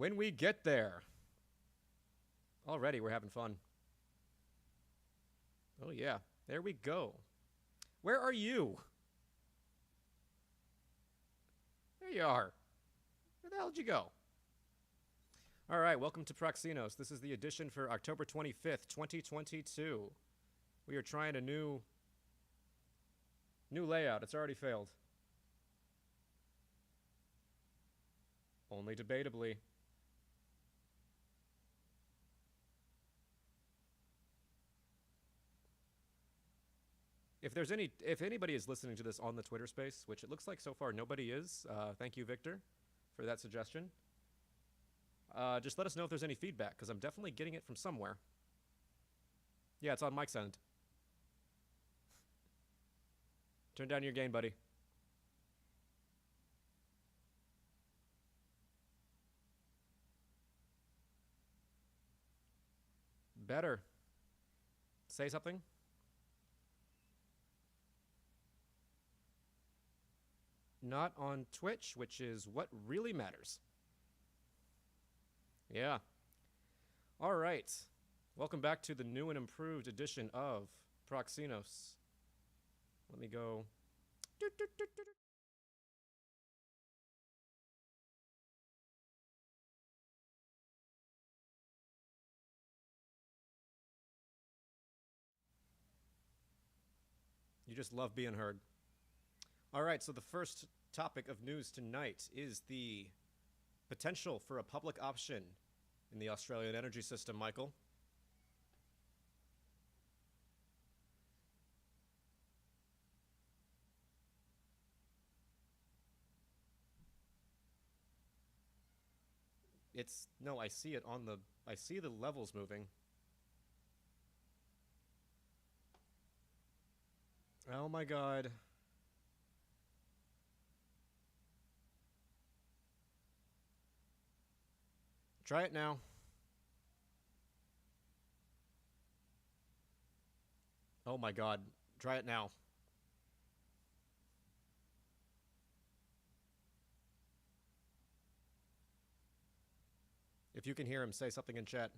When we get there. Already, we're having fun. Oh, yeah. There we go. Where are you? There you are. Where the hell did you go? All right, welcome to Proxenos. This is the edition for October 25th, 2022. We are trying a new layout. It's already failed. Only debatably. If anybody is listening to this on the Twitter space, which it looks like so far nobody is, thank you, Victor, for that suggestion. Just let us know if there's any feedback, because I'm definitely getting it from somewhere. Yeah, it's on Mike's end. Turn down your gain, buddy. Better. Say something. Not on Twitch, which is what really matters. Yeah. All right. Welcome back to the new and improved edition of Proxenos. Let me go. You just love being heard. All right, so the first topic of news tonight is the potential for a public option in the Australian energy system, Michael. No, I see it on the, I see the levels moving. Oh my God. Try it now. Oh my God. Try it now. If you can hear him, say something in chat.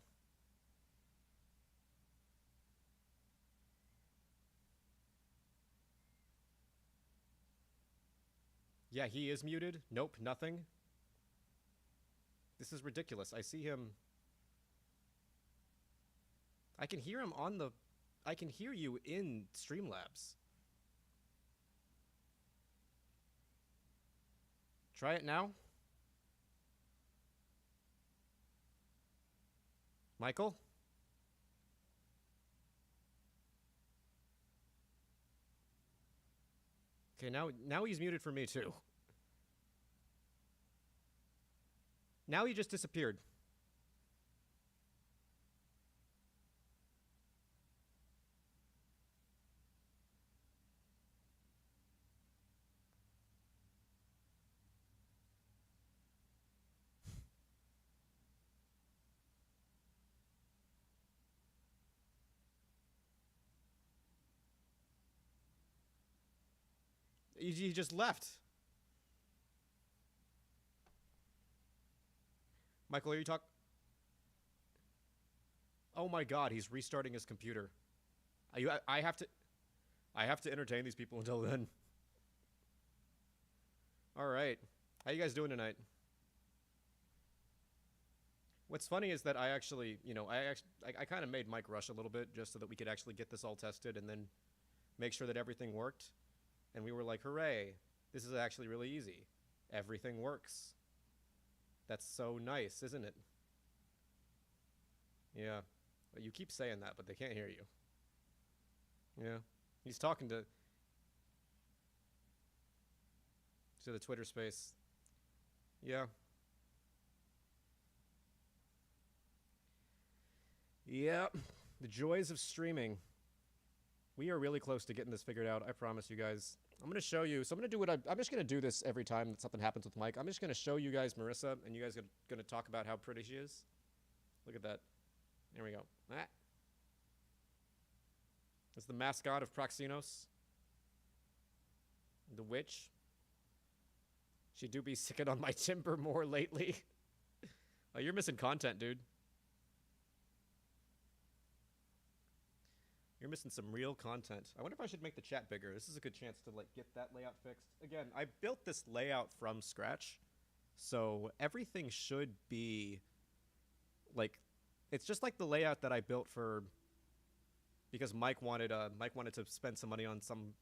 Yeah, he is muted. Nope, nothing. This is ridiculous. I see him. I can hear him on the... I can hear you in Streamlabs. Try it now. Michael? Okay, now he's muted for me too. Now he just disappeared. He just left. Michael, are you talking? Oh my God, he's restarting his computer. I have to entertain these people until then. All right. How you guys doing tonight? What's funny is that I actually, I kind of made Mike rush a little bit just so that we could actually get this all tested and then make sure that everything worked. And we were like, hooray, this is actually really easy. Everything works. That's so nice, isn't it? Yeah. You keep saying that, but they can't hear you. Yeah. He's talking to the Twitter space. Yeah. Yeah. The joys of streaming. We are really close to getting this figured out. I promise you guys. I'm going to show you. So I'm going to do what I'm just going to do this every time that something happens with Mike. I'm just going to show you guys Marissa, and you guys are going to talk about how pretty she is. Look at that. There we go. Ah. That's the mascot of Proxenos. The witch. She do be sicking on my timber more lately. Oh, you're missing content, dude. You're missing some real content. I wonder if I should make the chat bigger. This is a good chance to like get that layout fixed. Again, I built this layout from scratch, so everything should be like it's just like the layout that I built for because Mike wanted to spend some money on some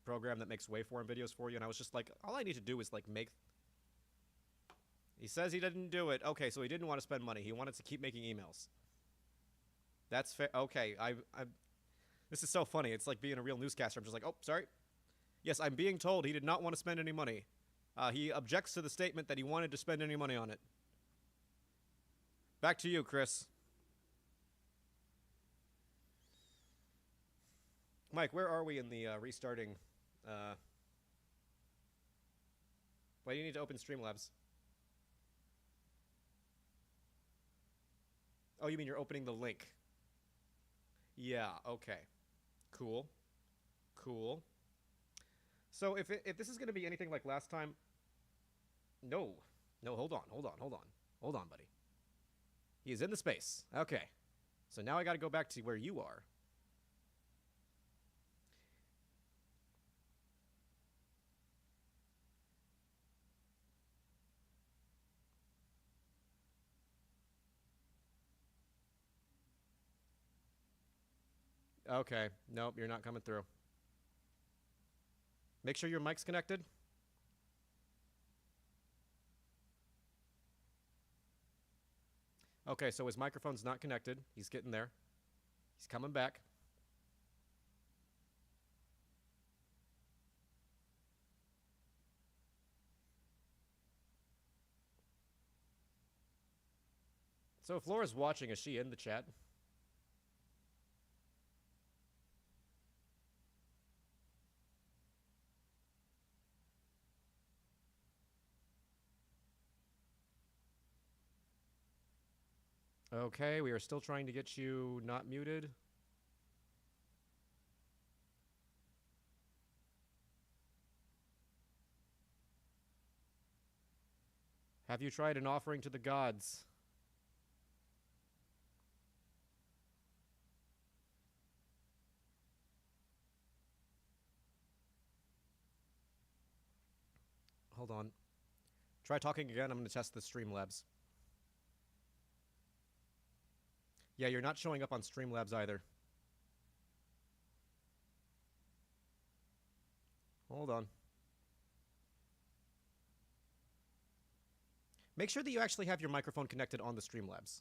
program that makes waveform videos for you, and I was just like, all I need to do is like make. He says he didn't do it. Okay, so he didn't want to spend money. He wanted to keep making emails. That's fair. Okay, I this is so funny. It's like being a real newscaster. I'm just like, oh, sorry. Yes, I'm being told he did not want to spend any money. He objects to the statement that he wanted to spend any money on it. Back to you, Chris. Mike, where are we in the restarting? Why do you need to open Streamlabs? Oh, you mean you're opening the link? Yeah, okay. Cool. Cool. So if this is going to be anything like last time... No. No, hold on, hold on, hold on. Hold on, buddy. He is in the space. Okay. So now I got to go back to where you are. Okay. Nope, you're not coming through. Make sure your mic's connected. Okay, so his microphone's not connected. He's getting there. He's coming back. So if Laura's watching, is she in the chat? Okay, we are still trying to get you not muted. Have you tried an offering to the gods? Hold on. Try talking again. I'm going to test the Streamlabs. Yeah, you're not showing up on Streamlabs either. Hold on. Make sure that you actually have your microphone connected on the Streamlabs.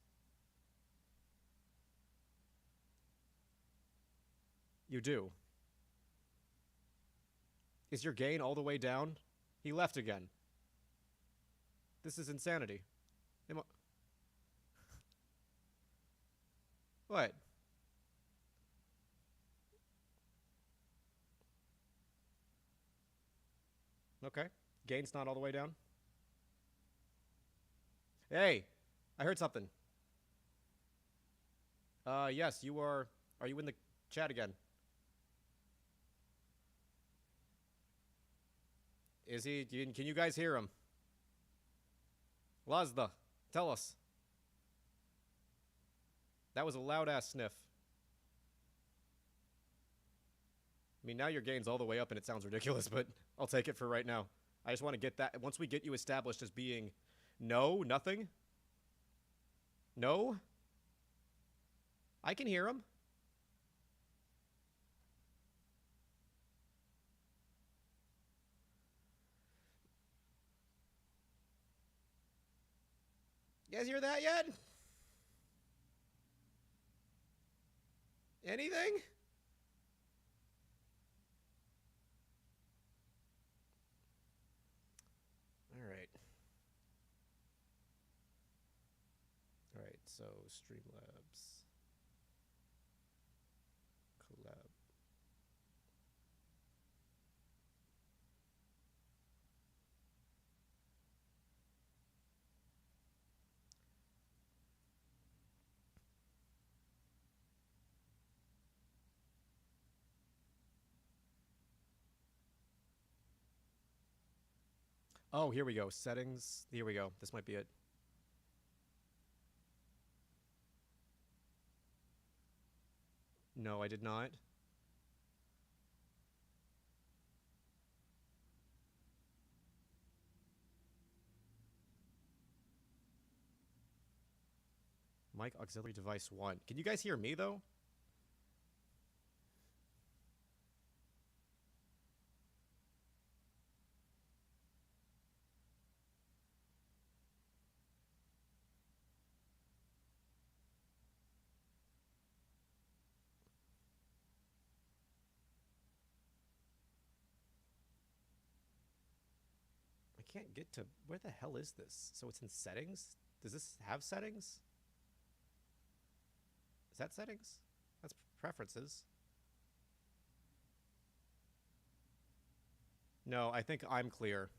You do. Is your gain all the way down? He left again. This is insanity. What? Okay. Gain's not all the way down. Hey, I heard something. Yes, you are. Are you in the chat again? Is he? Can you guys hear him? Lazda, tell us. That was a loud ass sniff. I mean, now your gain's all the way up and it sounds ridiculous, but I'll take it for right now. I just want to get that. Once we get you established as being no, nothing. No? I can hear him. You guys hear that yet? Anything? All right. All right, so Streamlabs. Collab. Oh, here we go. Settings. Here we go. This might be it. No, I did not. Mic auxiliary device 1. Can you guys hear me, though? I can't get to... Where the hell is this? So it's in settings? Does this have settings? Is that settings? That's preferences. No, I think I'm clear.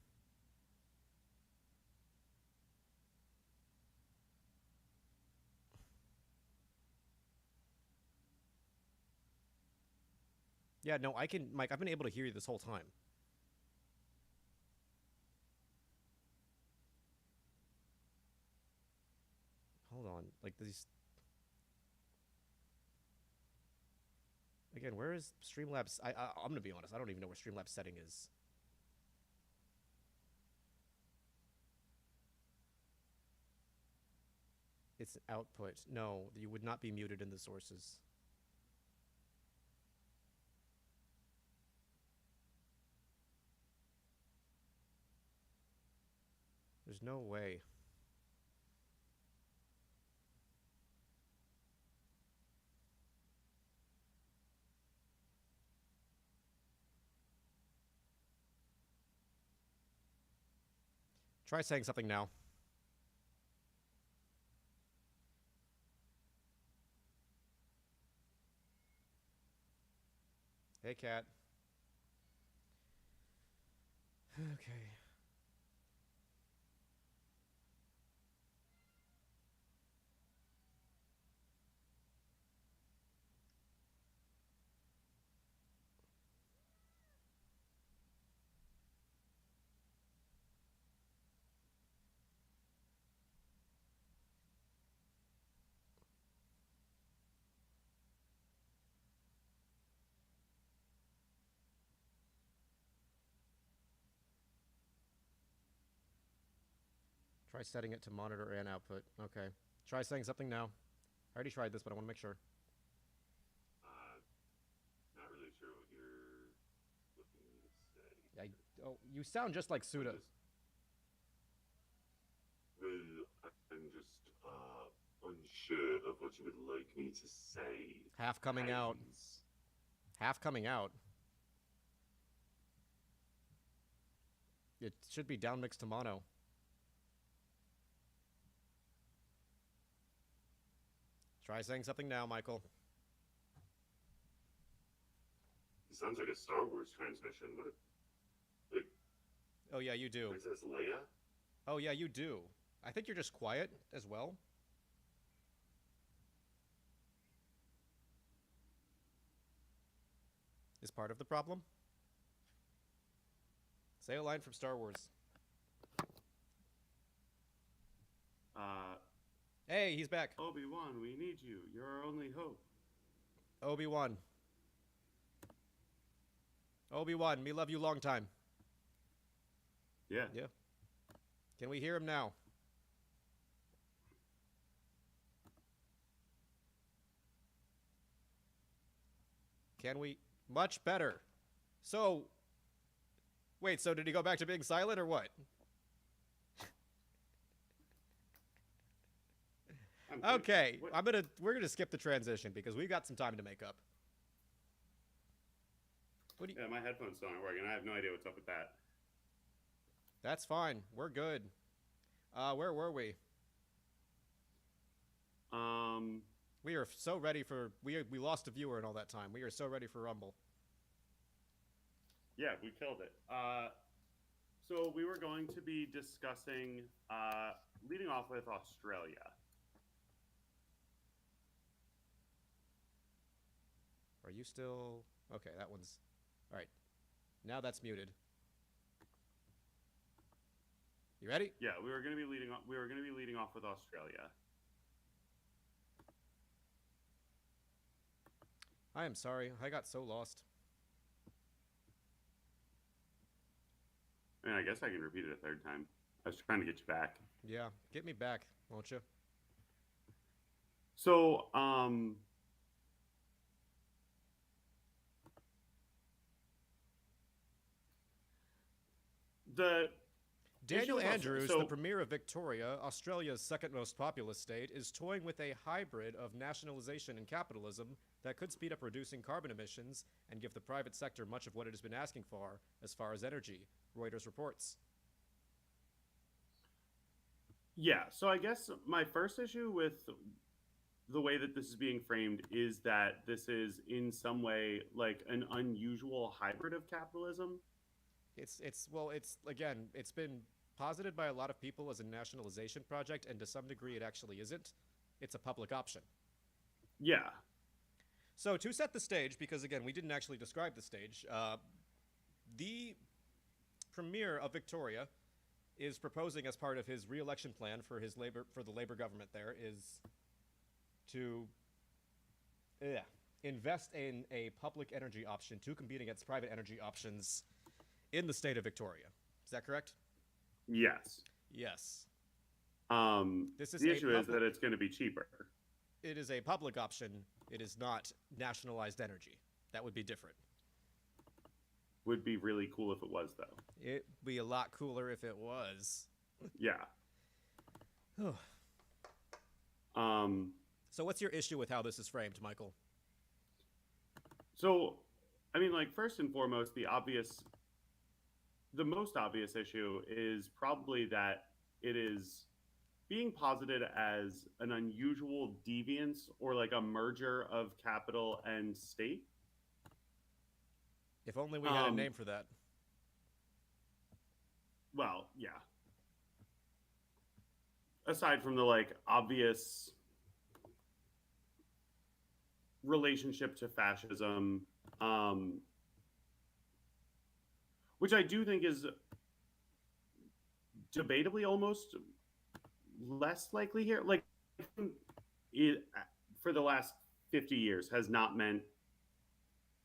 Yeah, no, I can... Mike, I've been able to hear you this whole time. Hold on. Like, these... Again, where is Streamlabs? I'm gonna be honest, I don't even know where Streamlabs setting is. It's output. No, you would not be muted in the sources. There's no way. Try saying something now. Hey, cat. Okay. Try setting it to monitor and output. Okay. Try saying something now. I already tried this, but I want to make sure. Not really sure what you're looking to say. Oh, you sound just like Suda. I'm just unsure of what you would like me to say. Half coming out. Half coming out. It should be down mixed to mono. Try saying something now, Michael. It sounds like a Star Wars transmission. What? Like, oh yeah, you do. Princess Leia? Oh yeah, you do. I think you're just quiet as well. Is part of the problem? Say a line from Star Wars. Hey, he's back. Obi-Wan, we need you. You're our only hope. Obi-Wan. Obi-Wan, me love you long time. Yeah. Yeah. Can we hear him now? Can we? Much better. So, wait, so did he go back to being silent or what? Okay, we're gonna skip the transition because we've got some time to make up. What do you... Yeah, my headphones don't work, and I have no idea what's up with that. That's fine. We're good. Where were we? We are so ready for... We lost a viewer in all that time. We are so ready for Rumble. Yeah, we killed it. So we were going to be discussing, leading off with Australia. Are you still... Okay, that one's... All right. Now that's muted. You ready? Yeah, we were going to be leading off with Australia. I am sorry. I got so lost. I mean, I guess I can repeat it a third time. I was trying to get you back. Yeah, get me back, won't you? So, the issue Daniel with Australia. Andrews, the So, Premier of Victoria, Australia's second most populous state, is toying with a hybrid of nationalization and capitalism that could speed up reducing carbon emissions and give the private sector much of what it has been asking for as far as energy, Reuters reports. yeah. So, I guess my first issue with the way that this is being framed is that this is in some way like an unusual hybrid of capitalism. It's again, it's been posited by a lot of people as a nationalization project, and to some degree, it actually isn't. It's a public option. Yeah. So to set the stage, because again, we didn't actually describe the stage, the Premier of Victoria is proposing as part of his re-election plan for the Labor government there is to invest in a public energy option to compete against private energy options in the state of Victoria. Is that correct? Yes. Yes. This is The a issue is public. that it's going to be cheaper. It is a public option. It is not nationalized energy. That would be different. Would be really cool if it was, though. It'd be a lot cooler if it was. Yeah. Um. So what's your issue with how this is framed, Michael? So, I mean, like first and foremost, the most obvious issue is probably that it is being posited as an unusual deviance or like a merger of capital and state. If only we had a name for that. Well, yeah. Aside from the like obvious relationship to fascism, which I do think is debatably almost less likely here. Like, it for the last 50 years has not meant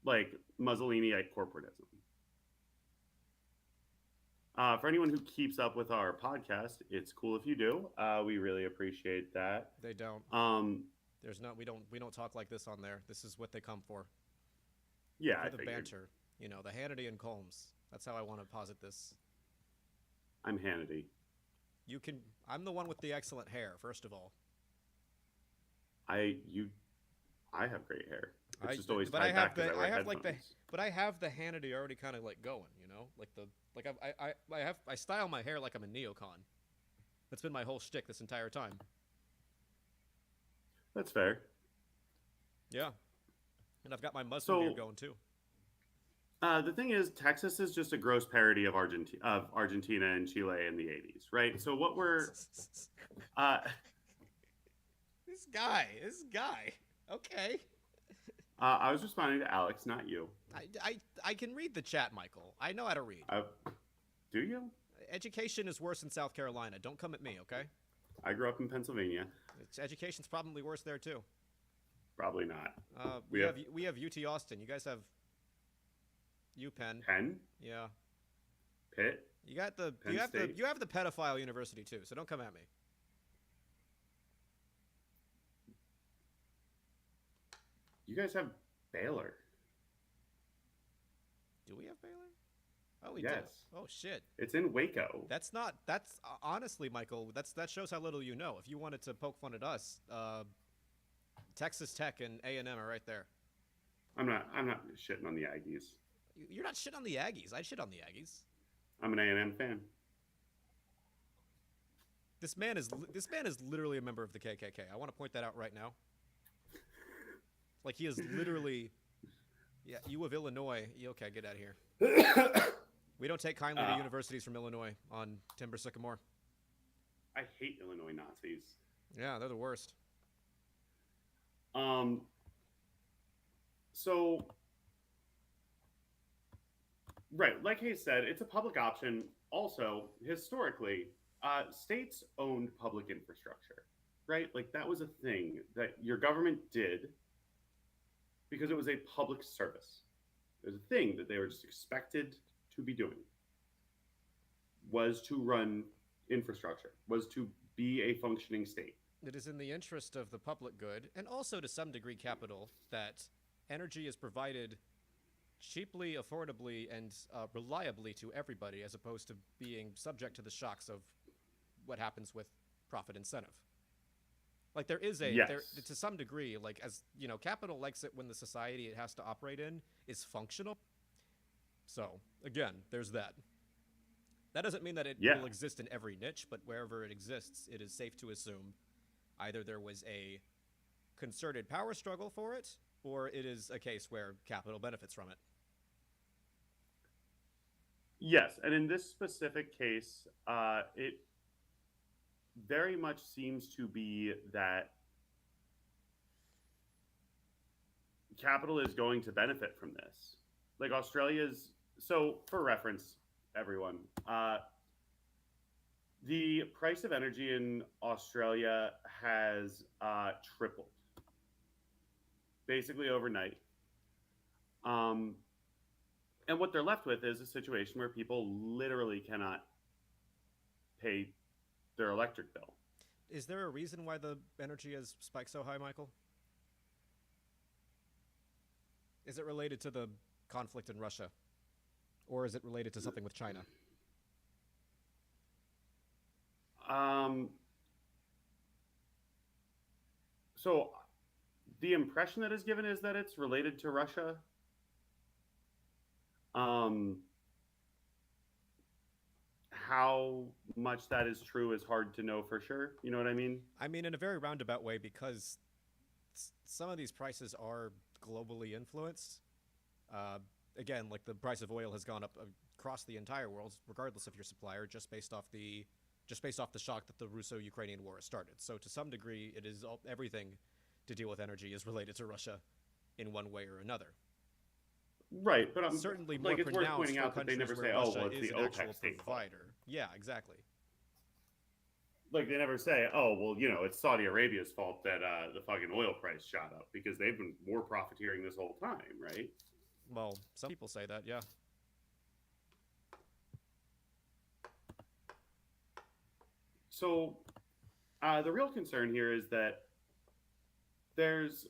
like Mussolini-ite corporatism. For anyone who keeps up with our podcast, it's cool if you do. We really appreciate that. They don't. There's not. We don't talk like this on there. This is what they come for. Yeah, For I the figured. banter. You know, the Hannity and Colmes. That's how I want to posit this. I'm Hannity. You can. I'm the one with the excellent hair. First of all, I have great hair. It's just always but tied I have back because the. I I wear have like the. headphones. But I have the Hannity already kind of like going. You know, like the like I style my hair like I'm a neocon. That's been my whole shtick this entire time. That's fair. Yeah, and I've got my Muslim So- beard going too. The thing is, Texas is just a gross parody of Argentina and Chile in the '80s, right? So what we're This guy. Okay. I was responding to Alex, not you. I can read the chat, Michael. I know how to read. Do you? Education is worse in South Carolina. Don't come at me, okay? I grew up in Pennsylvania. Education's probably worse there too. Probably not. We have UT Austin. You guys have UPenn. Penn, Yeah. Pitt. You got the Penn State. you have the pedophile university too. So don't come at me. You guys have Baylor. Do we have Baylor? Oh, we Yes. do. Oh shit. It's in Waco. That's not. That's honestly, Michael. That shows how little you know. If you wanted to poke fun at us, Texas Tech and A&M are right there. I'm not shitting on the Aggies. You're not shit on the Aggies. I shit on the Aggies. I'm an A&M fan. This man is literally a member of the KKK. I want to point that out right now. Like he is literally. Yeah, you of Illinois. Okay, get out of here. We don't take kindly to universities from Illinois on Timber Sycamore. I hate Illinois Nazis. Yeah, they're the worst. So, right, like Hayes said, it's a public option. Also, historically, states owned public infrastructure, right? Like that was a thing that your government did because it was a public service. It was a thing that they were just expected to be doing, was to run infrastructure, was to be a functioning state. It is in the interest of the public good, and also to some degree capital, that energy is provided cheaply, affordably, and reliably to everybody, as opposed to being subject to the shocks of what happens with profit incentive. Like there is a there Yes. to some degree, like as you know, capital likes it when the society it has to operate in is functional. So again, there's that. That doesn't mean that it Yeah. will exist in every niche, but wherever it exists, it is safe to assume either there was a concerted power struggle for it, or it is a case where capital benefits from it. Yes. And in this specific case, it very much seems to be that capital is going to benefit from this. Like Australia's, so for reference, everyone, the price of energy in Australia has tripled basically overnight. Um, and what they're left with is a situation where people literally cannot pay their electric bill. Is there a reason why the energy has spiked so high, Michael? Is it related to the conflict in Russia? Or is it related to something with China? Um, so the impression that is given is that it's related to Russia. Um, how much that is true is hard to know for sure. You know what I mean? I mean, in a very roundabout way, because some of these prices are globally influenced. Uh, Again, like the price of oil has gone up across the entire world, regardless of your supplier, just based off the shock that the Russo-Ukrainian war has started. So to some degree, it is everything to deal with energy is related to Russia in one way or another. Right, but Certainly more like it's worth pronounced pointing for out that they countries never where say, "Oh, Russia well, it's is the an actual OPEC state fault." provider. Yeah, exactly. Like they never say, "Oh, well, you know, it's Saudi Arabia's fault that the fucking oil price shot up because they've been more profiteering this whole time, right?" Well, some people say that, yeah. So the real concern here is that there's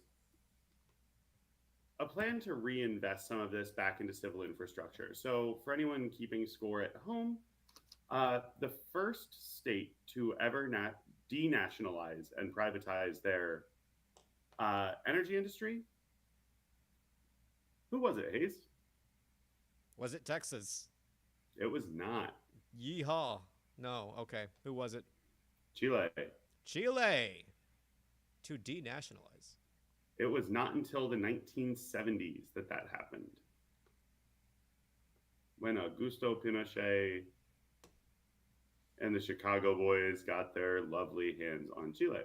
a plan to reinvest some of this back into civil infrastructure. So for anyone keeping score at home, the first state to ever denationalize and privatize their energy industry, who was it, Hayes? Was it Texas? It was not. Yeehaw. No, okay. Who was it? Chile. Chile. To denationalize. It was not until the 1970s that that happened. When Augusto Pinochet and the Chicago boys got their lovely hands on Chile.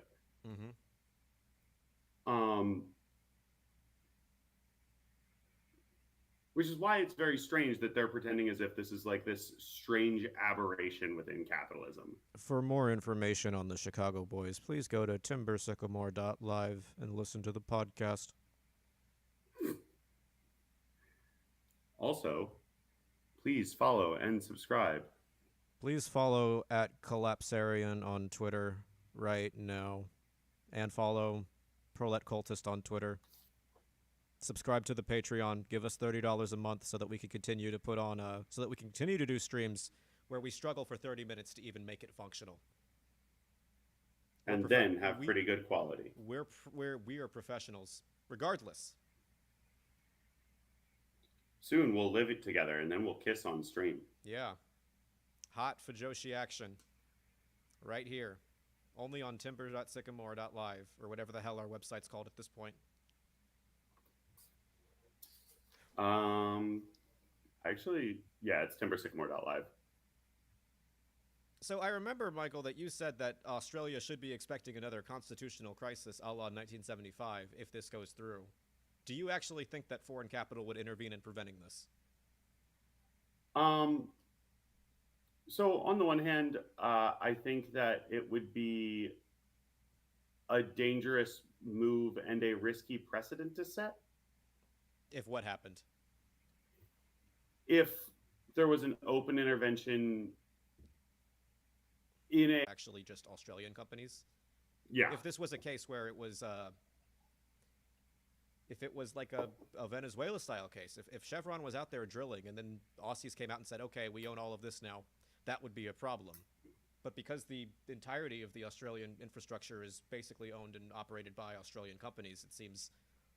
Mm-hmm. Which is why it's very strange that they're pretending as if this is like this strange aberration within capitalism. For more information on the Chicago Boys, please go to timbersycamore.live and listen to the podcast. Also, please follow and subscribe. Please follow at Collapsarian on Twitter right now. And follow Prolet Cultist on Twitter. Subscribe to the Patreon. Give us $30 a month so that we can continue to put on so that we can continue to do streams where we struggle for 30 minutes to even make it functional. And then have pretty good quality. We are professionals, regardless. Soon we'll live it together and then we'll kiss on stream. Yeah. Hot Fujoshi action. Right here. Only on timber.sycamore.live, or whatever the hell our website's called at this point. Actually, yeah, it's timbersycamore.live. So I remember, Michael, that you said that Australia should be expecting another constitutional crisis a la 1975 if this goes through. Do you actually think that foreign capital would intervene in preventing this? So on the one hand, I think that it would be a dangerous move and a risky precedent to set. If what happened? If there was an open intervention in a, Actually, just Australian companies. yeah, If this was a case where it was, if it was like a Venezuela style case, if Chevron was out there drilling and then Aussies came out and said, okay, we own all of this now, that would be a problem. But because the entirety of the Australian infrastructure is basically owned and operated by Australian companies, it seems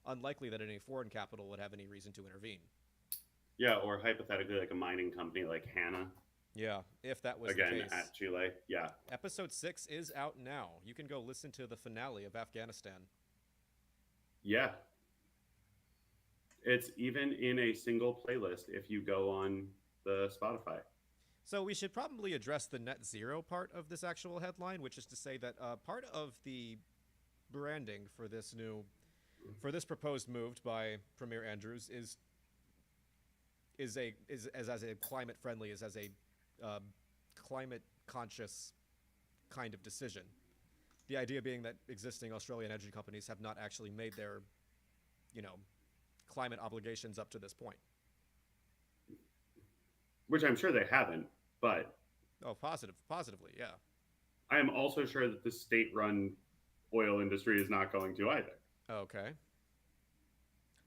unlikely that any foreign capital would have any reason to intervene. yeah, or hypothetically like a mining company like Hana, Yeah, if that was the again case. at Chile. Yeah, Episode 6 is out now. You can go listen to the finale of Afghanistan. yeah. It's even in a single playlist if you go on the Spotify. So we should probably address the net zero part of this actual headline, which is to say that part of the branding for this proposed move by Premier Andrews is as a climate friendly, is as a uh, climate conscious kind of decision. The idea being that existing Australian energy companies have not actually made their, you know, climate obligations up to this point. Which I'm sure they haven't, but Oh, positively, yeah. I am also sure that the state run oil industry is not going to either. Okay.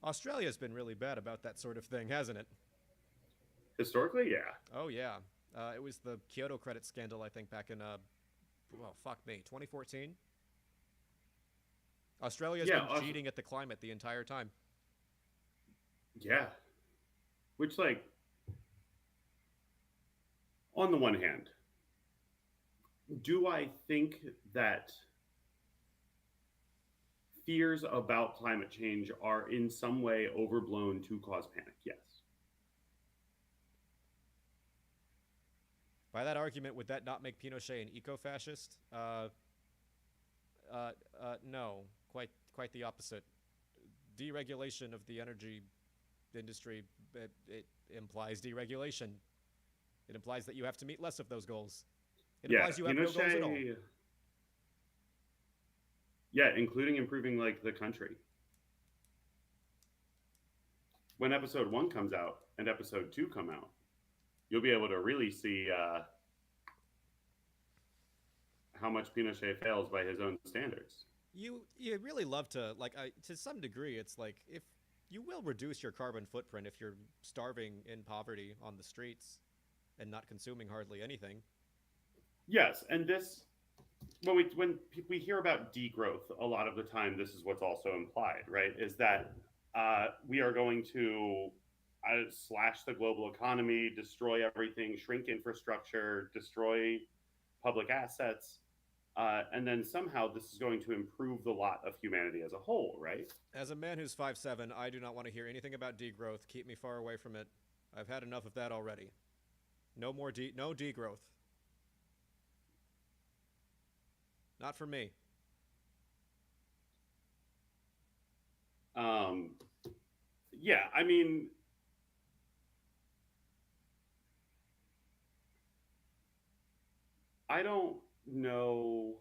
Australia's been really bad about that sort of thing, hasn't it? Historically, yeah. Oh yeah. It was the Kyoto credit scandal, I think, back in well, fuck me, 2014. Australia's Yeah, been cheating at the climate the entire time. yeah. Which, like, on the one hand, do I think that fears about climate change are in some way overblown to cause panic? Yes. By that argument, would that not make Pinochet an eco-fascist? No, quite the opposite. Deregulation of the energy industry, it implies deregulation. It implies that you have to meet less of those goals. It Yeah, implies you have no goals at all. Yeah, including improving like the country. When episode 1 comes out and episode 2 come out, you'll be able to really see how much Pinochet fails by his own standards. You really love to to some degree. It's like if you will reduce your carbon footprint if you're starving in poverty on the streets and not consuming hardly anything. Yes, and this when we hear about degrowth, a lot of the time this is what's also implied, right? Is that we are going to slash the global economy, destroy everything, shrink infrastructure, destroy public assets, and then somehow this is going to improve the lot of humanity as a whole, right? As a man who's 5'7", I do not want to hear anything about degrowth. Keep me far away from it. I've had enough of that already. No more no degrowth. Not for me. Yeah, I mean, I don't know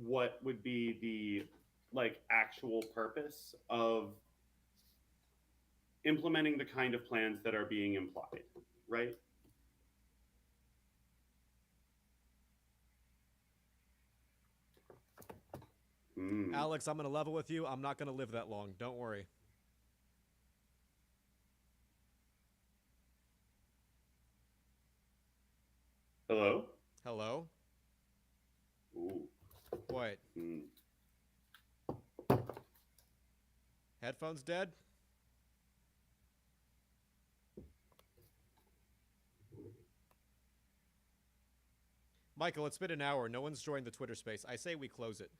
what would be the like actual purpose of implementing the kind of plans that are being implied, right? Alex, I'm going to level with you. I'm not going to live that long. Don't worry. Hello? Hello? Ooh. What? Headphones dead? Michael, it's been an hour. No one's joined the Twitter space. I say we close it.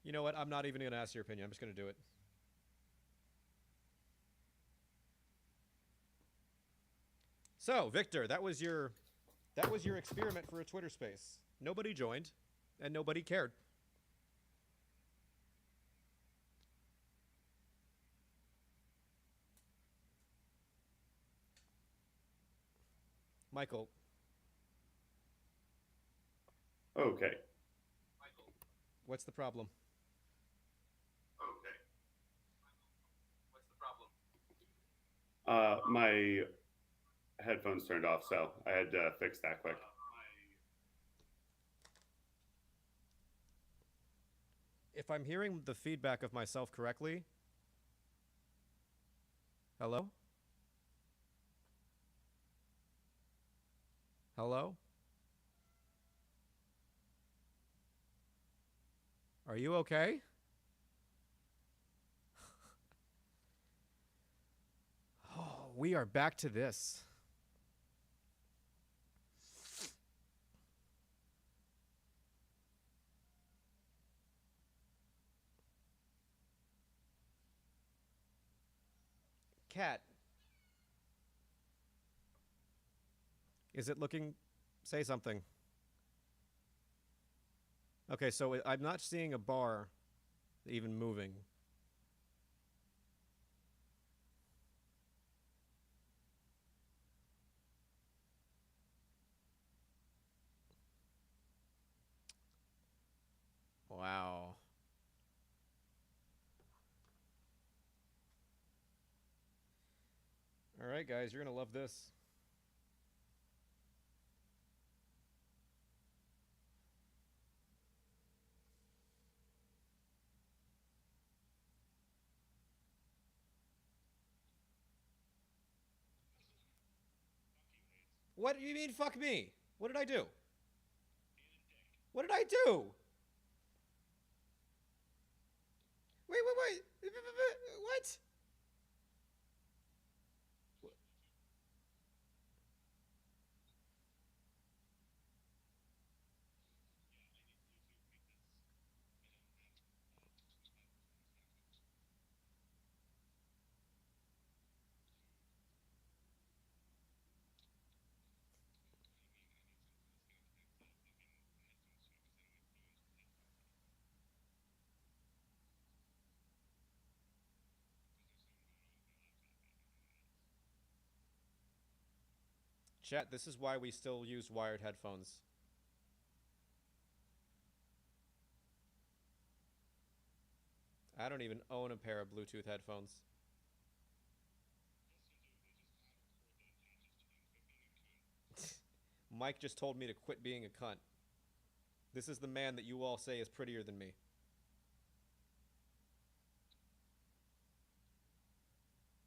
You know what? I'm not even going to ask your opinion. I'm just going to do it. So, Victor, that was your experiment for a Twitter space. Nobody joined, and nobody cared. Michael, Okay. What's the problem? My headphones turned off, so I had to fix that quick. If I'm hearing the feedback of myself correctly, hello? Hello? Are you okay? Oh, we are back to this. Cat, is it looking. Say something. Okay, so I'm not seeing a bar even moving. Wow. All right, guys, you're going to love this. What do you mean, fuck me? What did I do? What did I do? Wait. What? Chat, this is why we still use wired headphones. I don't even own a pair of Bluetooth headphones. Mike just told me to quit being a cunt. This is the man that you all say is prettier than me.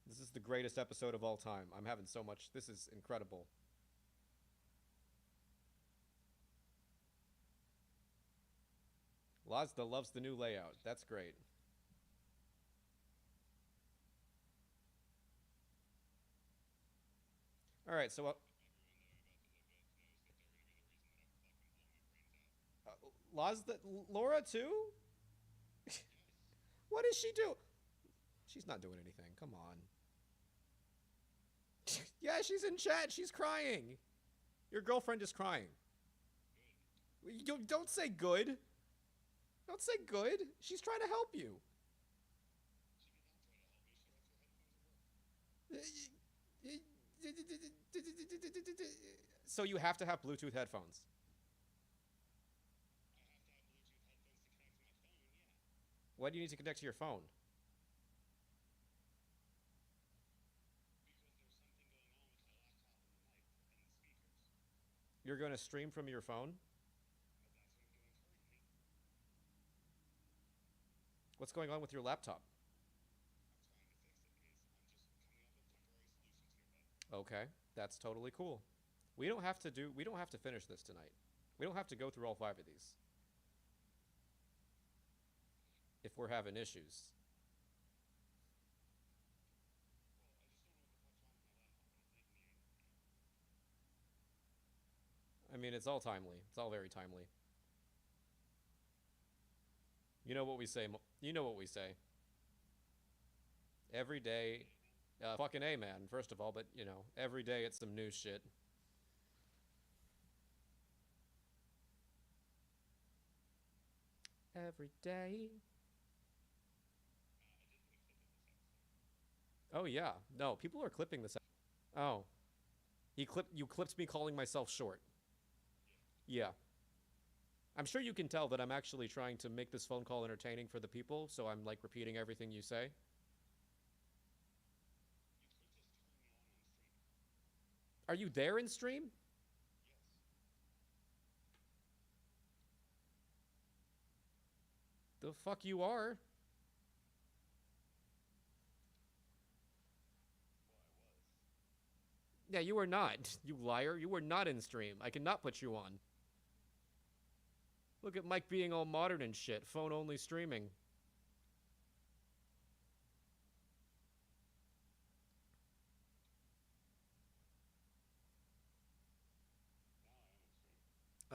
This is the greatest episode of all time. I'm having so much. This is incredible. Lazda loves the new layout. That's great. All right, so Lazda, Laura too? What does she do? She's not doing anything. Come on. Yeah, she's in chat. She's crying. Your girlfriend is crying. You don't say good. Don't say good. She's trying to help you. So you have to have Bluetooth headphones. Why do you need to connect to your phone? You're going to stream from your phone? What's going on with your laptop? Okay, that's totally cool. We don't have to finish this tonight. We don't have to go through all 5 of these if we're having issues. I mean, it's all timely. It's all very timely. You know what we say. You know what we say. Every day, fucking A, man, first of all, but, every day it's some new shit. Every day. Oh, yeah. No, people are clipping this. Oh. You clipped me calling myself short. Yeah. I'm sure you can tell that I'm actually trying to make this phone call entertaining for the people, so I'm like repeating everything you say. Are you there in stream? The fuck you are? Yeah, you are not. You liar. You were not in stream. I cannot put you on. Look at Mike being all modern and shit. Phone only streaming.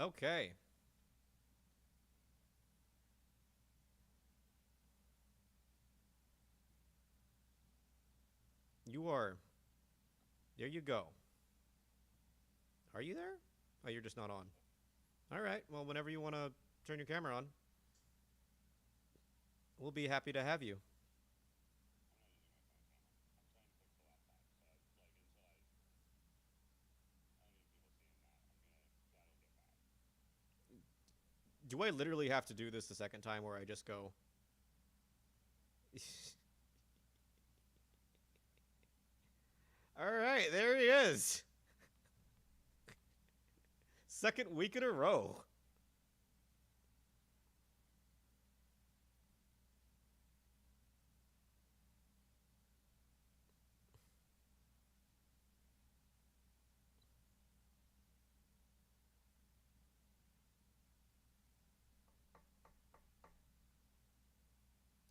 Okay. You are. There you go. Are you there? Oh, you're just not on. All right. Well, whenever you want to turn your camera on, we'll be happy to have you. Do I literally have to do this the second time where I just go? All right, there he is. Second week in a row.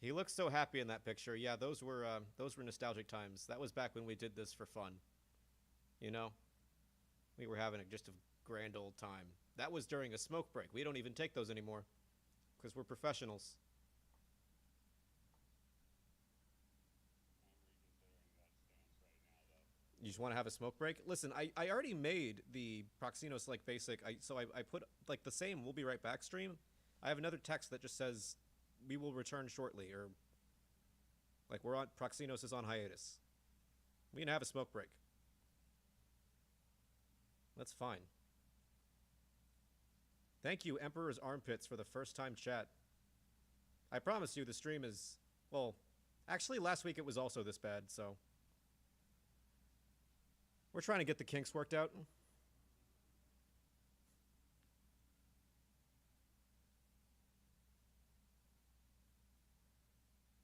He looks so happy in that picture. Yeah, those were nostalgic times. That was back when we did this for fun. You know, we were having just a grand old time. That was during a smoke break. We don't even take those anymore because we're professionals. You just want to have a smoke break? Listen, I already made the Proxenos like basic. I put like the same. We'll be right back stream. I have another text that just says we will return shortly, or like we're on Proxenos is on hiatus. We can have a smoke break. That's fine. Thank you, Emperor's Armpits, for the first time chat. I promise you the stream is, well, actually last week it was also this bad, so we're trying to get the kinks worked out.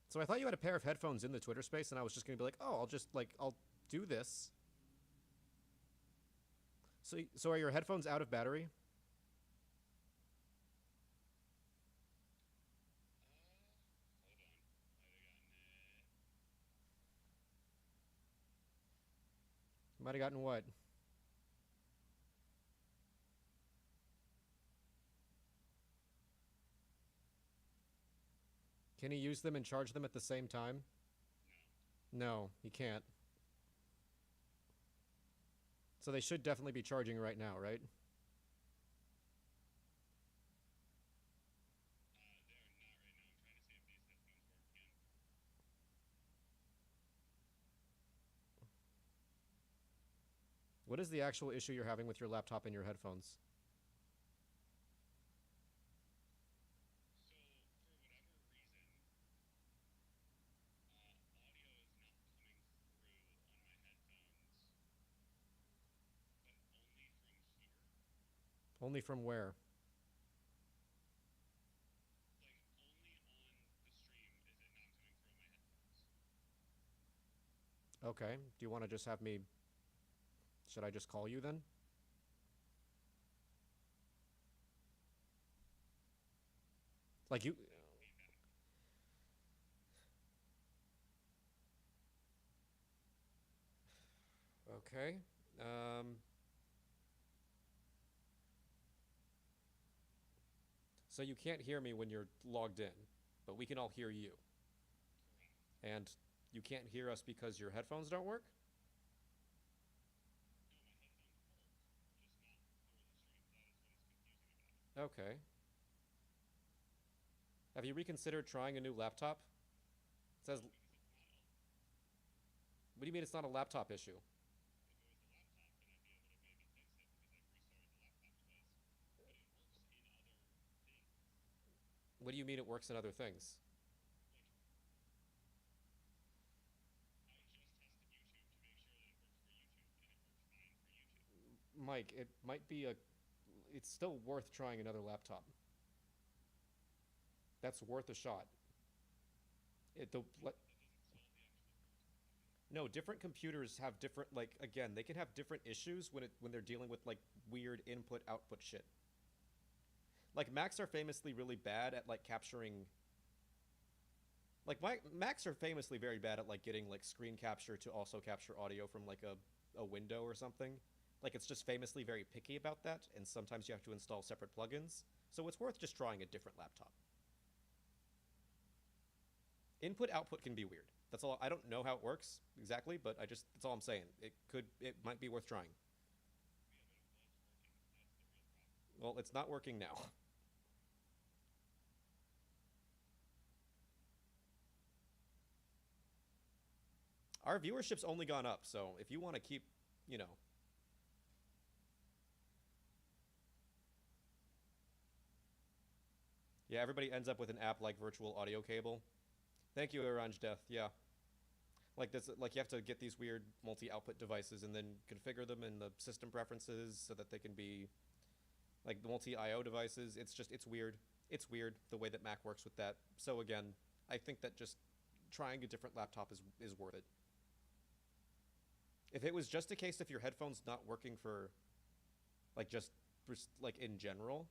So I thought you had a pair of headphones in the Twitter space, and I was just gonna be like, oh, I'll do this. So are your headphones out of battery? Might have gotten what? Can he use them and charge them at the same time? No, he can't. So they should definitely be charging right now, right? What is the actual issue you're having with your laptop and your headphones? Only from where? Okay. Do you want to just have me... Should I just call you then? Like you... Okay. So you can't hear me when you're logged in, but we can all hear you. And you can't hear us because your headphones don't work? Okay. Have you reconsidered trying a new laptop? It says... What do you mean it's not a laptop issue? What do you mean it works in other things? Mike, it might be a. It's still worth trying another laptop. That's worth a shot. It the No, different computers have different like again, they can have different issues when they're dealing with like weird input output shit. Like Macs are famously really bad at like capturing like Macs are famously very bad at like getting like screen capture to also capture audio from like a window or something. Like it's just famously very picky about that, and sometimes you have to install separate plugins. So it's worth just trying a different laptop. Input output can be weird. That's all. I don't know how it works exactly, but I just that's all I'm saying. It might be worth trying. Well, it's not working now. Our viewership's only gone up, so if you want to keep, you know, yeah, everybody ends up with an app like virtual audio cable. Thank you, Orange Death. Yeah, like this, like you have to get these weird multi-output devices and then configure them in the system preferences so that they can be like the multi-IO devices. It's just it's weird. It's weird the way that Mac works with that. So again, I think that just trying a different laptop is worth it. If it was just a case of your headphones not working for like just like in general,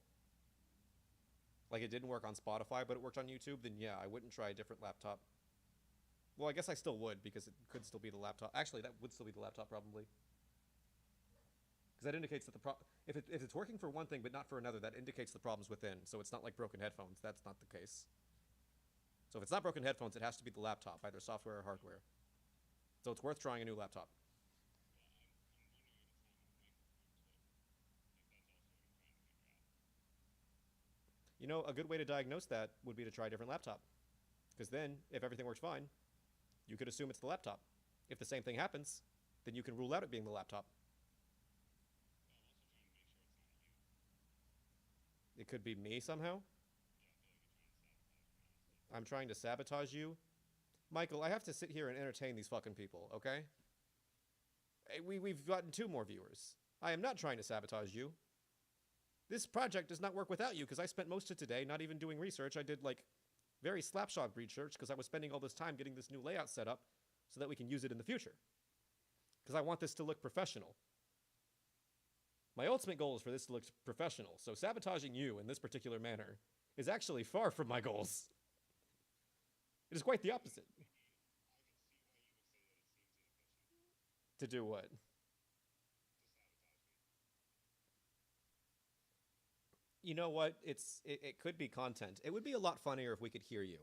like it didn't work on Spotify but it worked on YouTube, then yeah, I wouldn't try a different laptop. Well, I guess I still would because it could still be the laptop. Actually, that would still be the laptop probably. Because that indicates that if it's working for one thing but not for another, that indicates the problems within. So it's not like broken headphones. That's not the case. So if it's not broken headphones, it has to be the laptop, either software or hardware. So it's worth trying a new laptop. You know, a good way to diagnose that would be to try a different laptop. Because then, if everything works fine, you could assume it's the laptop. If the same thing happens, then you can rule out it being the laptop. It could be me somehow. I'm trying to sabotage you. Michael, I have to sit here and entertain these fucking people, okay? We've gotten two more viewers. I am not trying to sabotage you. This project does not work without you because I spent most of today not even doing research. I did like very slapshot research because I was spending all this time getting this new layout set up so that we can use it in the future. Because I want this to look professional. My ultimate goal is for this to look professional, so sabotaging you in this particular manner is actually far from my goals. It is quite the opposite. To do what? You know what? It could be content. It would be a lot funnier if we could hear you.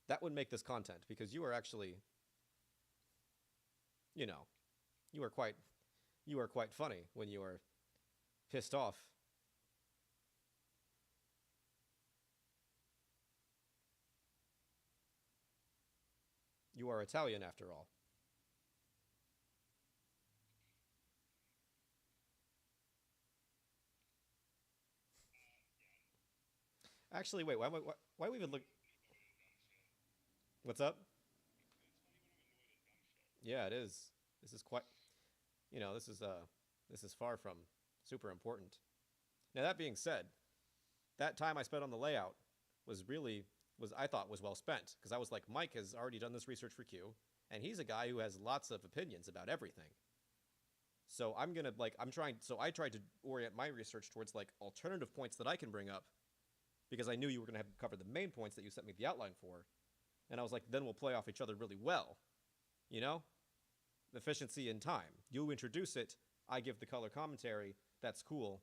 That would make this content because you are actually, you know, you are quite you are quite funny when you are pissed off. You are Italian after all. Actually, wait, why we even look? What's up? Yeah, it is. This is quite, you know, this is far from super important. Now that being said, that time I spent on the layout was really was I thought was well spent because I was like Mike has already done this research for Q and he's a guy who has lots of opinions about everything. So I'm going to like I'm trying so I tried to orient my research towards like alternative points that I can bring up because I knew you were going to have to cover the main points that you sent me the outline for. And I was like then we'll play off each other really well. You know? Efficiency in time. You introduce it, I give the color commentary. That's cool.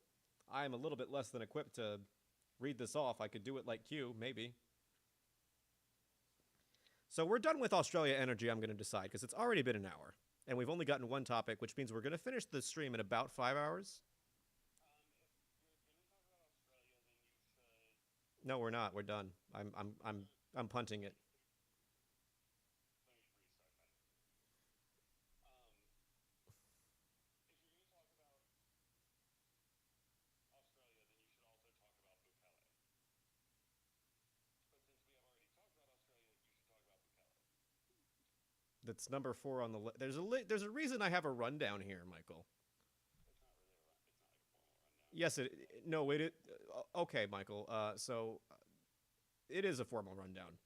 I'm a little bit less than equipped to read this off. I could do it like Q, maybe. So we're done with Australia Energy, I'm going to decide, because it's already been an hour. And we've only gotten one topic, which means we're going to finish the stream in about 5 hours. No, we're not. We're done. I'm punting it. that's number 4 on the list. There's a reason I have a rundown here, Michael. Yes, it no wait it okay, Michael. It is a formal rundown.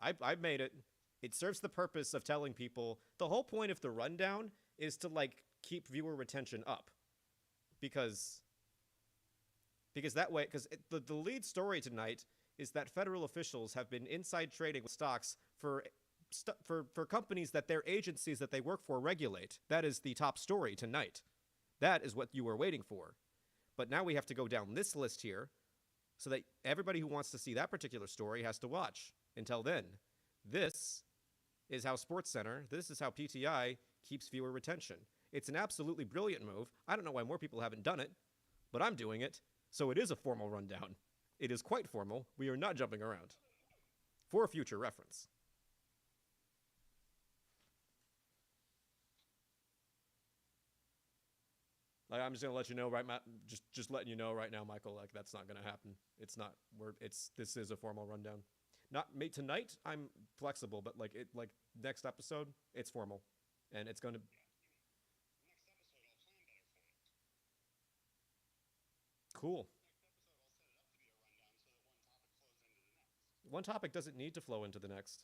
I made it. It serves the purpose of telling people the whole point of the rundown is to like keep viewer retention up because that way the lead story tonight is that federal officials have been inside trading with stocks for companies that their agencies that they work for regulate. That is the top story tonight. That is what you were waiting for. But now we have to go down this list here so that everybody who wants to see that particular story has to watch. Until then, this is how SportsCenter, this is how PTI keeps viewer retention. It's an absolutely brilliant move. I don't know why more people haven't done it, but I'm doing it, so it is a formal rundown. It is quite formal. We are not jumping around. For future reference. Like, I'm just gonna let you know just letting you know right now, Michael. Like that's not gonna happen. It's not. This is a formal rundown. Not made tonight. I'm flexible, but like next episode, it's formal, and it's gonna. Cool. One topic doesn't need to flow into the next.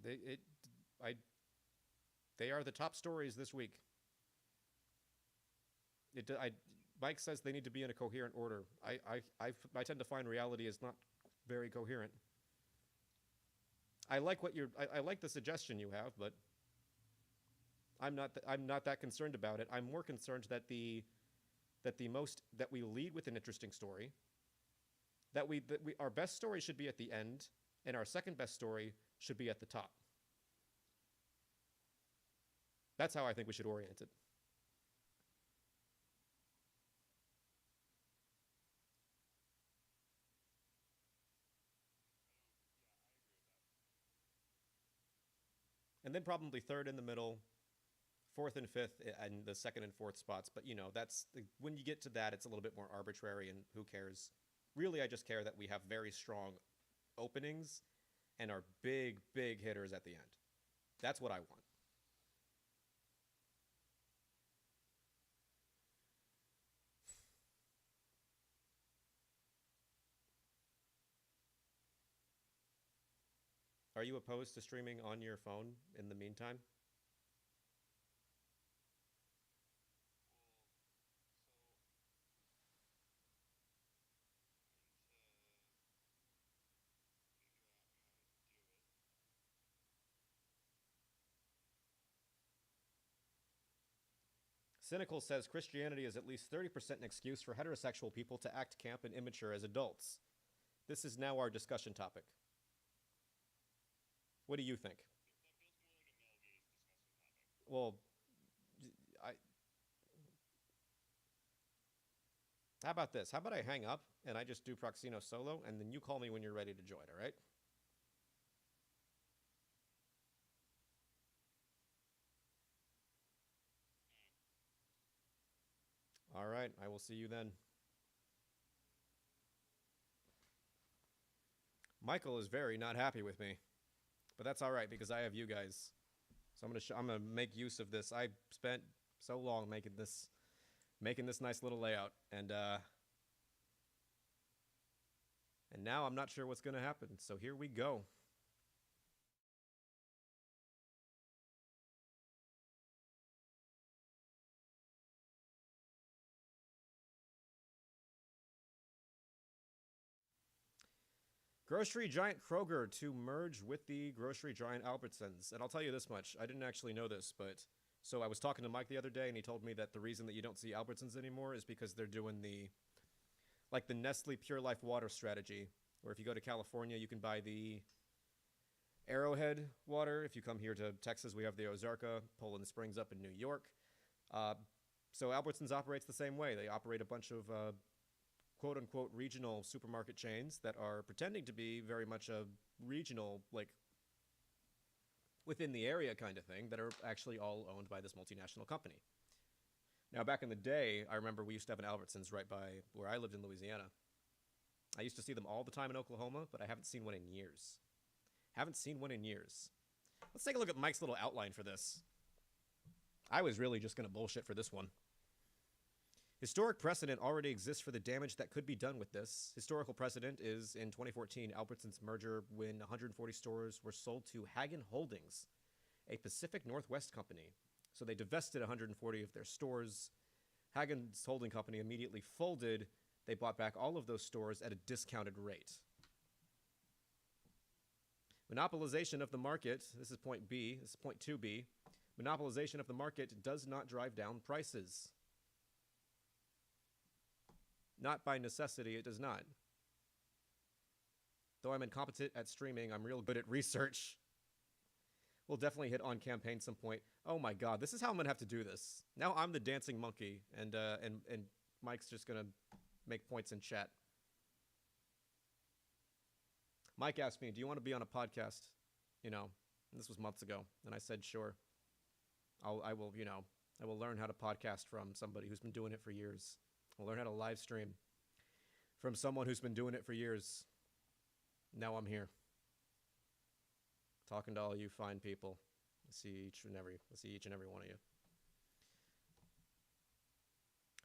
They it I they are the top stories this week. Mike says they need to be in a coherent order. I tend to find reality is not very coherent. I like the suggestion you have, but I'm not that concerned about it. I'm more concerned that we lead with an interesting story. That we our best story should be at the end, and our second best story should be at the top. That's how I think we should orient it. And then probably third in the middle, fourth and fifth, and the second and fourth spots. But that's when you get to that, it's a little bit more arbitrary, and who cares? Really, I just care that we have very strong openings and our big hitters at the end. That's what I want. Are you opposed to streaming on your phone in the meantime? Cynical says Christianity is at least 30% an excuse for heterosexual people to act camp and immature as adults. This is now our discussion topic. What do you think? Well, I how about this? How about I hang up and I just do Proxenos solo, and then you call me when you're ready to join, all right? All right, I will see you then. Michael is very not happy with me, but that's all right because I have you guys. So I'm gonna make use of this. I spent so long making this nice little layout, and now I'm not sure what's gonna happen. So here we go. Grocery giant Kroger to merge with the grocery giant Albertsons. And I'll tell you this much, I didn't actually know this, but so I was talking to Mike the other day and he told me that the reason that you don't see Albertsons anymore is because they're doing the Nestle Pure Life water strategy, where if you go to California, you can buy the Arrowhead water. If you come here to Texas, we have the Ozarka, Poland Springs up in New York. Uh, so Albertsons operates the same way. They operate a bunch of quote unquote regional supermarket chains that are pretending to be very much a regional, like within the area kind of thing, that are actually all owned by this multinational company. Now, back in the day, I remember we used to have an Albertsons right by where I lived in Louisiana. I used to see them all the time in Oklahoma, but I haven't seen one in years. Haven't seen one in years. Let's take a look at Mike's little outline for this. I was really just going to bullshit for this one. Historic precedent already exists for the damage that could be done with this. Historical precedent is in 2014, Albertsons merger when 140 stores were sold to Hagen Holdings, a Pacific Northwest company. So they divested 140 of their stores. Hagen's holding company immediately folded. They bought back all of those stores at a discounted rate. Monopolization of the market, this is point B, this is point 2B. Monopolization of the market does not drive down prices. Not by necessity, it does not. Though I'm incompetent at streaming, I'm real good at research. We'll definitely hit on campaign some point. Oh my god, this is how I'm gonna have to do this. Now I'm the dancing monkey, and Mike's just gonna make points in chat. Mike asked me, do you want to be on a podcast? You know, and this was months ago, and I said sure. I will learn how to podcast from somebody who's been doing it for years. I'll learn how to live stream from someone who's been doing it for years. Now I'm here, talking to all you fine people. I see each and every one of you.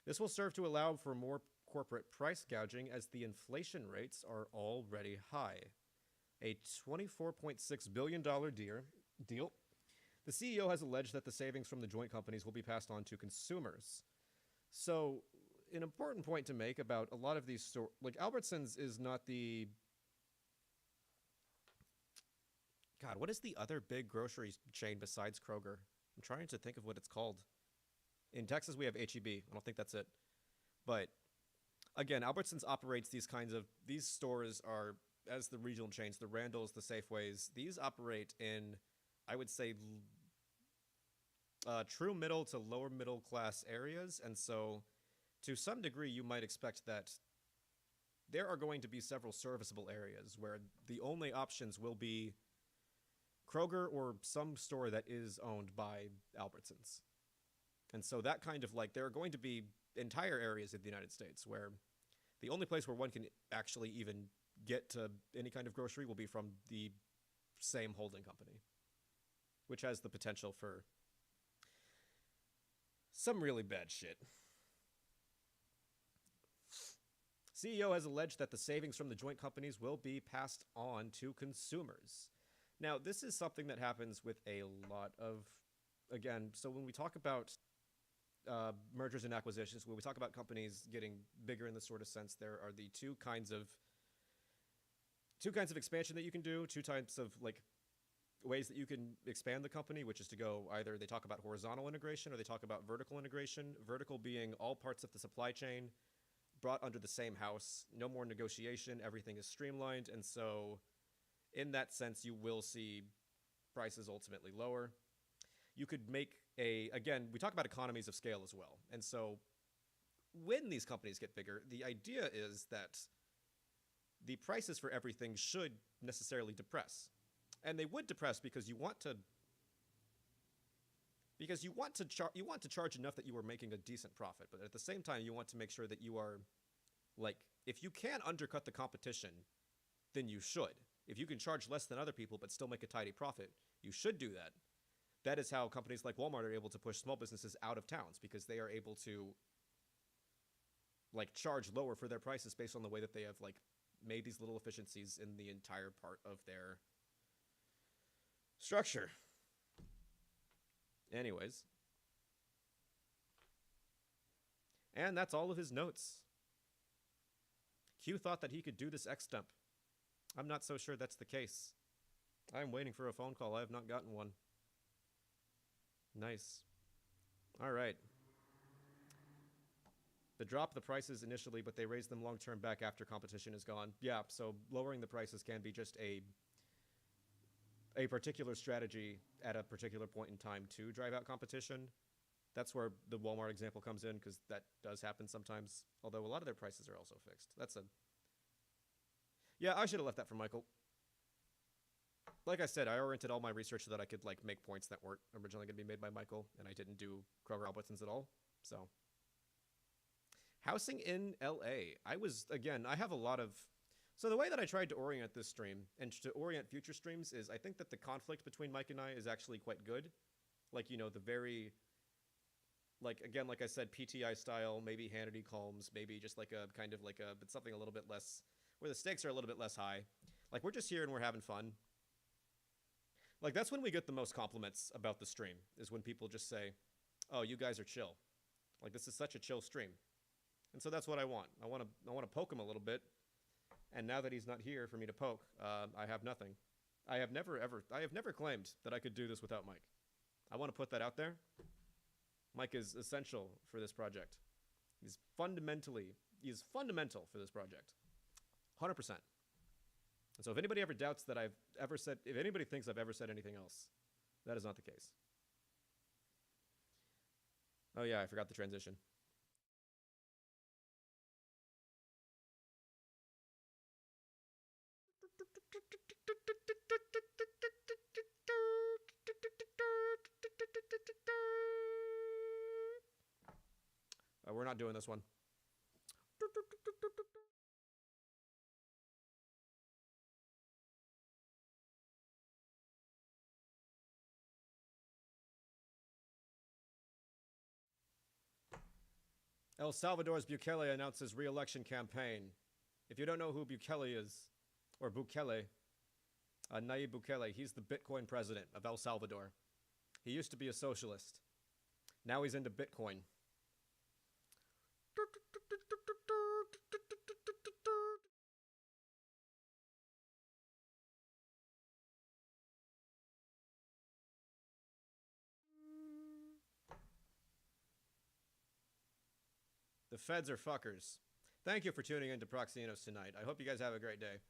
This will serve to allow for more corporate price gouging as the inflation rates are already high. A $24.6 billion deal. The CEO has alleged that the savings from the joint companies will be passed on to consumers. So, an important point to make about a lot of these stores, like Albertsons is not the... God, what is the other big grocery chain besides Kroger? I'm trying to think of what it's called. In Texas, we have H-E-B. I don't think that's it. But, again, Albertsons operates these stores are, as the regional chains, the Randalls, the Safeways, these operate in, I would say, true middle to lower middle class areas, and so to some degree you might expect that there are going to be several serviceable areas where the only options will be Kroger or some store that is owned by Albertsons. And so that kind of there are going to be entire areas of the United States where the only place where one can actually even get to any kind of grocery will be from the same holding company, which has the potential for some really bad shit. CEO has alleged that the savings from the joint companies will be passed on to consumers. Now, this is something that happens with a lot of, again, so when we talk about mergers and acquisitions, when we talk about companies getting bigger in this sort of sense, there are the two kinds of expansion that you can do, two types of ways that you can expand the company, which is to go either they talk about horizontal integration or they talk about vertical integration. Vertical being all parts of the supply chain brought under the same house, no more negotiation, everything is streamlined, and so in that sense you will see prices ultimately lower. You could make again, we talk about economies of scale as well, and so when these companies get bigger, the idea is that the prices for everything should necessarily depress. And they would depress because you want to charge enough that you are making a decent profit, but at the same time you want to make sure that you are if you can undercut the competition, then you should. If you can charge less than other people but still make a tidy profit, you should do that. That is how companies like Walmart are able to push small businesses out of towns, because they are able to charge lower for their prices based on the way that they have made these little efficiencies in the entire part of their structure. Anyways. And that's all of his notes. Q thought that he could do this X-Stump. I'm not so sure that's the case. I'm waiting for a phone call. I have not gotten one. Nice. All right. They drop the prices initially, but they raise them long-term back after competition is gone. Yeah, so lowering the prices can be just a particular strategy at a particular point in time to drive out competition. That's where the Walmart example comes in, because that does happen sometimes, although a lot of their prices are also fixed. Yeah, I should have left that for Michael. Like I said, I oriented all my research so that I could make points that weren't originally going to be made by Michael, and I didn't do Kroger Albertsons at all, so... Housing in LA. I have a lot of So the way that I tried to orient this stream and to orient future streams is I think that the conflict between Mike and I is actually quite good. Like, you know, the very, like, again, like I said, PTI style, maybe Hannity Calms, maybe just like a kind of like a, but something a little bit less, where the stakes are a little bit less high. Like, we're just here and we're having fun. Like, that's when we get the most compliments about the stream, is when people just say, oh, you guys are chill. Like, this is such a chill stream. And so that's what I want. I want to poke him a little bit. And now that he's not here for me to poke, I have nothing. I have never claimed that I could do this without Mike. I want to put that out there. Mike is essential for this project. He's fundamental for this project. 100%. And so if anybody ever doubts that I've ever said, if anybody thinks I've ever said anything else, that is not the case. Oh yeah, I forgot the transition. We're not doing this one. El Salvador's Bukele announces re-election campaign. If you don't know who Bukele is, or Bukele, Nayib Bukele, he's the Bitcoin president of El Salvador. He used to be a socialist. Now he's into Bitcoin. The feds are fuckers. Thank you for tuning in to Proxenos tonight. I hope you guys have a great day.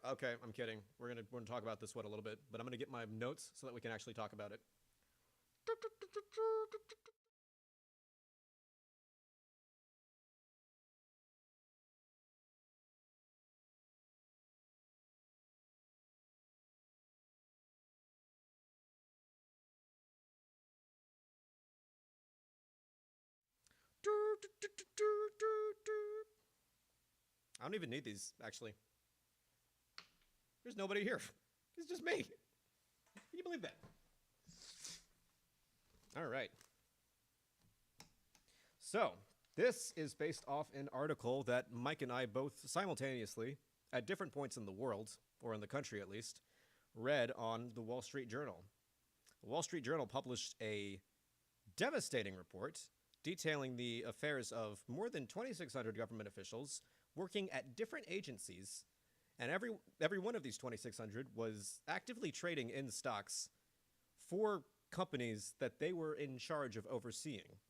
Okay, I'm kidding. We're gonna talk about this one a little bit, but I'm gonna get my notes so that we can actually talk about it. I don't even need these, actually. There's nobody here. It's just me. Can you believe that? All right. So, this is based off an article that Mike and I both simultaneously, at different points in the world, or in the country at least, read on the Wall Street Journal. The Wall Street Journal published a devastating report detailing the affairs of more than 2,600 government officials working at different agencies, and every one of these 2,600 was actively trading in stocks for companies that they were in charge of overseeing.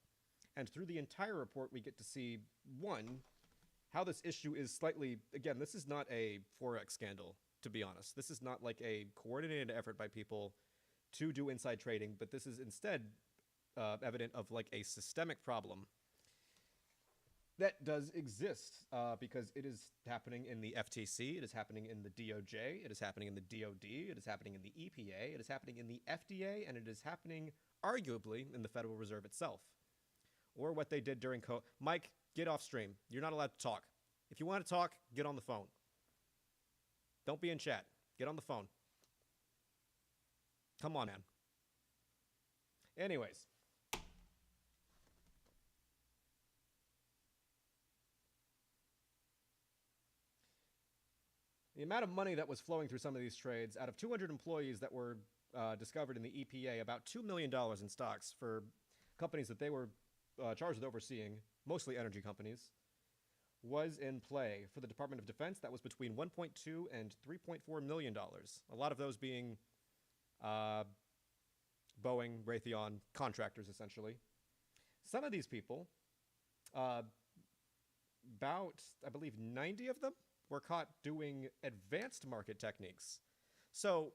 And through the entire report, we get to see, one, how this issue is slightly, again, this is not a Forex scandal, to be honest. This is not like a coordinated effort by people to do inside trading, but this is instead evident of like a systemic problem that does exist because it is happening in the FTC, it is happening in the DOJ, it is happening in the DOD, it is happening in the EPA, it is happening in the FDA, and it is happening arguably in the Federal Reserve itself. Or what they did during Mike, get off stream. You're not allowed to talk. If you want to talk, get on the phone. Don't be in chat. Get on the phone. Come on, man. Anyways. The amount of money that was flowing through some of these trades, out of 200 employees that were discovered in the EPA, about $2 million in stocks for companies that they were charged with overseeing, mostly energy companies, was in play. For the Department of Defense, that was between $1.2 and $3.4 million. A lot of those being Boeing, Raytheon contractors, essentially. Some of these people, about, I believe, 90 of them, were caught doing advanced market techniques. So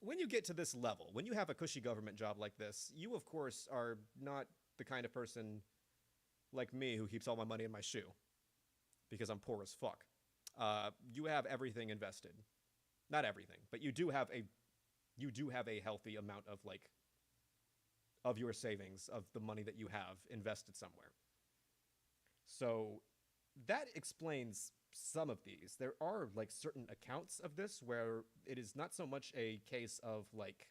when you get to this level, when you have a cushy government job like this, you, of course, are not the kind of person like me who keeps all my money in my shoe because I'm poor as fuck. You have everything invested. Not everything, but you do have a healthy amount of of your savings, of the money that you have invested somewhere. So that explains some of these. There are like certain accounts of this where it is not so much a case of like,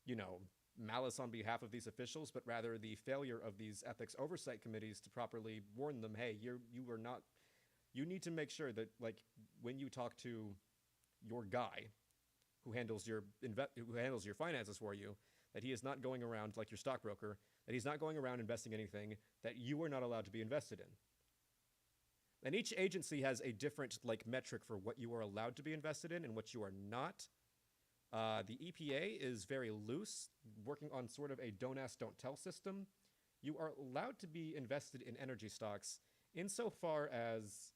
you know, malice on behalf of these officials, but rather the failure of these ethics oversight committees to properly warn them, hey, you are not, you need to make sure that like when you talk to your guy who handles who handles your finances for you, that he is not going around like your stockbroker, that he's not going around investing anything that you are not allowed to be invested in. And each agency has a different like metric for what you are allowed to be invested in and what you are not. The EPA is very loose, working on sort of a don't ask, don't tell system. You are allowed to be invested in energy stocks insofar as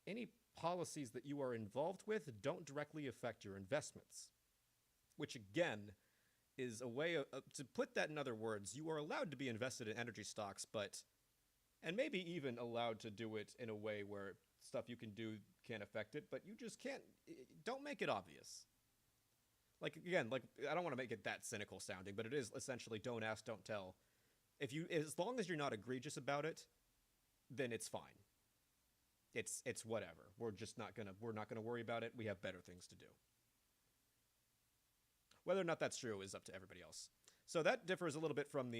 any policies that you are involved with don't directly affect your investments. Which, again, is a way to put that in other words, you are allowed to be invested in energy stocks, but, and maybe even allowed to do it in a way where stuff you can do can't affect it, but you just can't, don't make it obvious. Like, again, like, I don't want to make it that cynical sounding, but it is essentially don't ask, don't tell. As long as you're not egregious about it, then it's fine. It's whatever. We're not gonna worry about it. We have better things to do. Whether or not that's true is up to everybody else. So that differs a little bit from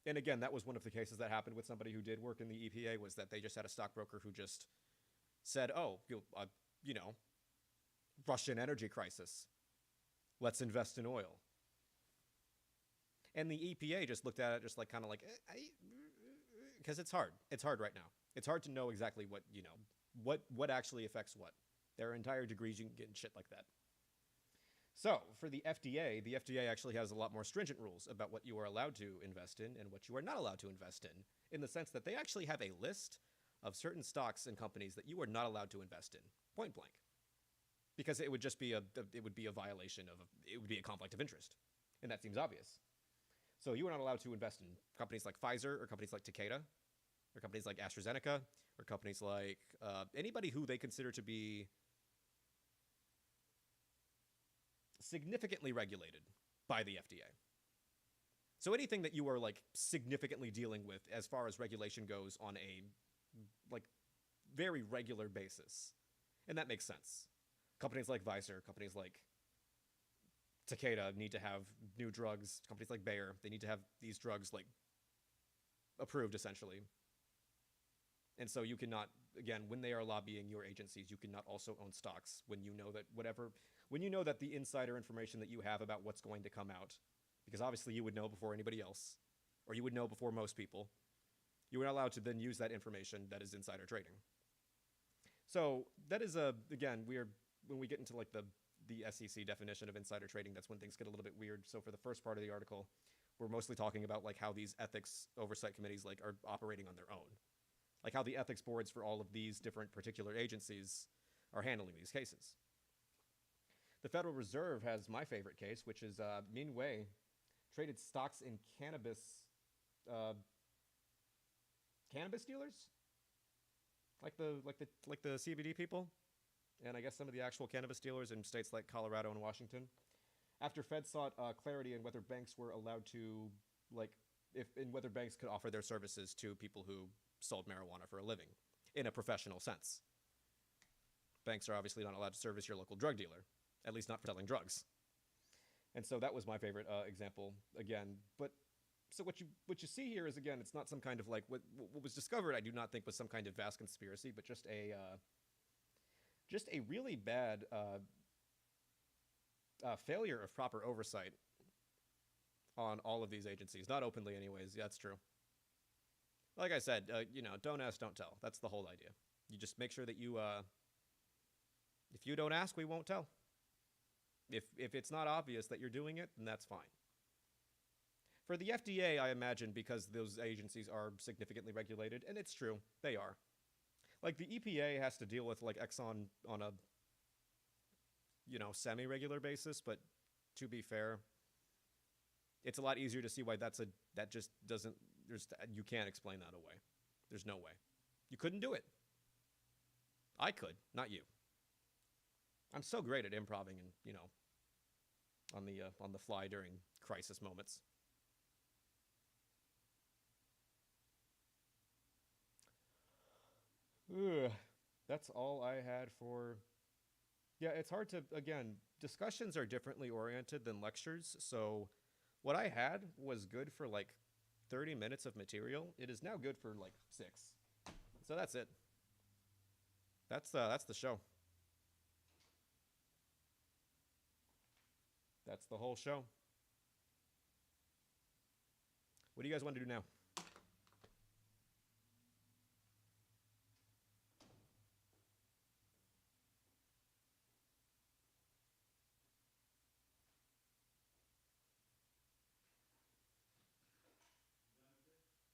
and again, that was one of the cases that happened with somebody who did work in the EPA, was that they just had a stockbroker who just said, oh, you know, Russian energy crisis. Let's invest in oil. And the EPA just looked at it just like kind of like, because it's hard. It's hard right now. It's hard to know exactly what, you know, what actually affects what. There are entire degrees you can get in shit like that. So, for the FDA actually has a lot more stringent rules about what you are allowed to invest in and what you are not allowed to invest in the sense that they actually have a list of certain stocks and companies that you are not allowed to invest in, point blank. Because it would just be it would be a violation of, it would be a conflict of interest. And that seems obvious. So you are not allowed to invest in companies like Pfizer or companies like Takeda or companies like AstraZeneca or companies like anybody who they consider to be significantly regulated by the FDA. So anything that you are like significantly dealing with as far as regulation goes on a like very regular basis. And that makes sense. Companies like Pfizer, companies like Takeda need to have new drugs. Companies like Bayer, they need to have these drugs like approved essentially. And so you cannot, again, when they are lobbying your agencies, you cannot also own stocks when you know that when you know that the insider information that you have about what's going to come out, because obviously you would know before anybody else, or you would know before most people, you are not allowed to then use that information that is insider trading. So that is again, when we get into like the SEC definition of insider trading, that's when things get a little bit weird. So for the first part of the article, we're mostly talking about like how these ethics oversight committees like are operating on their own. Like how the ethics boards for all of these different particular agencies are handling these cases. The Federal Reserve has my favorite case, which is Min Wei traded stocks in cannabis dealers, like the CBD people, and I guess some of the actual cannabis dealers in states like Colorado and Washington. After Fed sought clarity on whether banks were allowed to whether banks could offer their services to people who sold marijuana for a living in a professional sense. Banks are obviously not allowed to service your local drug dealer, at least not for selling drugs. And so that was my favorite example again. But so what you see here is, again, it's not some kind of like what was discovered. I do not think was some kind of vast conspiracy, but just a really bad failure of proper oversight on all of these agencies. Not openly, anyways. Yeah, that's true. Like I said, don't ask, don't tell. That's the whole idea. You just make sure that if you don't ask, we won't tell. If it's not obvious that you're doing it, then that's fine. For the FDA, I imagine, because those agencies are significantly regulated, and it's true, they are. Like, the EPA has to deal with, like, Exxon on a, semi-regular basis, but to be fair, it's a lot easier to see why that just doesn't, you can't explain that away. There's no way. You couldn't do it. I could, not you. I'm so great at improvising and, on the fly during crisis moments. Ugh. That's all I had for. Yeah, it's hard to, again, discussions are differently oriented than lectures. So what I had was good for like 30 minutes of material. It is now good for like 6. So that's it. That's the show. That's the whole show. What do you guys want to do now?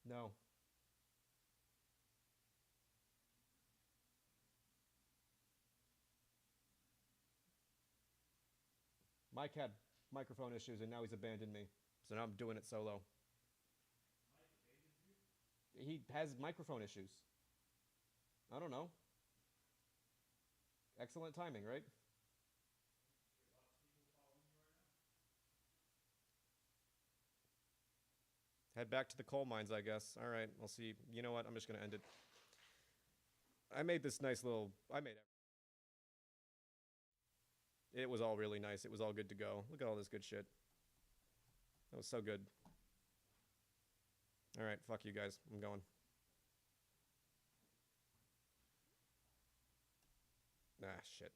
No. Mike had microphone issues and now he's abandoned me. So now I'm doing it solo. He has microphone issues. I don't know. Excellent timing, right? Head back to the coal mines, I guess. All right, we'll see. You know what? I'm just going to end it. I made this nice little. I made it. It was all really nice. It was all good to go. Look at all this good shit. That was so good. All right, fuck you guys. I'm going. Ah, shit.